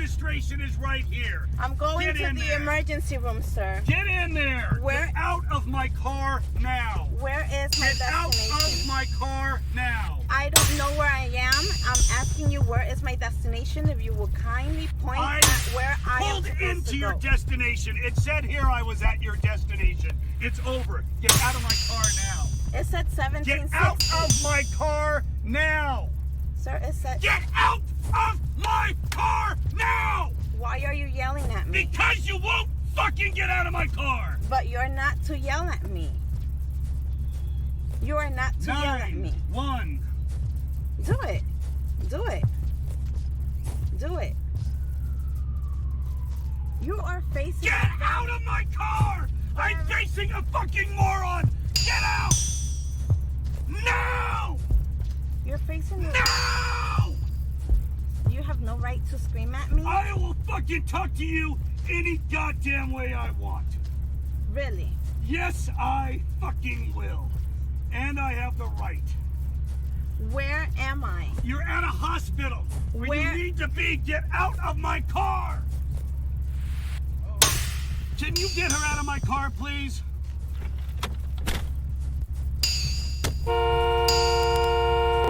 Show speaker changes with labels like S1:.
S1: administration is right here.
S2: I'm going
S1: Get
S2: to
S1: in
S2: the
S1: there.
S2: emergency room, sir.
S1: Get in there.
S2: Where-
S1: Get out of my car now.
S2: Where is my
S1: Get out
S2: destination?
S1: of my car now.
S2: I don't know where I am. I'm asking you where is my destination. If you will kindly point
S1: I
S2: at where I am
S1: pulled
S2: supposed
S1: into
S2: to
S1: your
S2: go.
S1: destination. It said here I was at your destination. It's over. Get out of my car now.
S2: It said
S1: Get
S2: 1760.
S1: out of my car now.
S2: Sir, it said.
S1: Get out of my car now.
S2: Why are you yelling at me?
S1: Because you won't fucking get out of my car.
S2: But you're not to yell at me. You are not to yell at me.
S1: 9-1.
S2: Do it. Do it. Do it. You are facing.
S1: Get out of my car! I'm facing a fucking moron! Get out! No!
S2: You're facing.
S1: No!
S2: You have no right to scream at me.
S1: I will fucking talk to you any goddamn way I want.
S2: Really?
S1: Yes, I fucking will. And I have the right.
S2: Where am I?
S1: You're at a hospital where
S2: Where-
S1: you need to be. Get out of my car! Can you get her out of my car, please?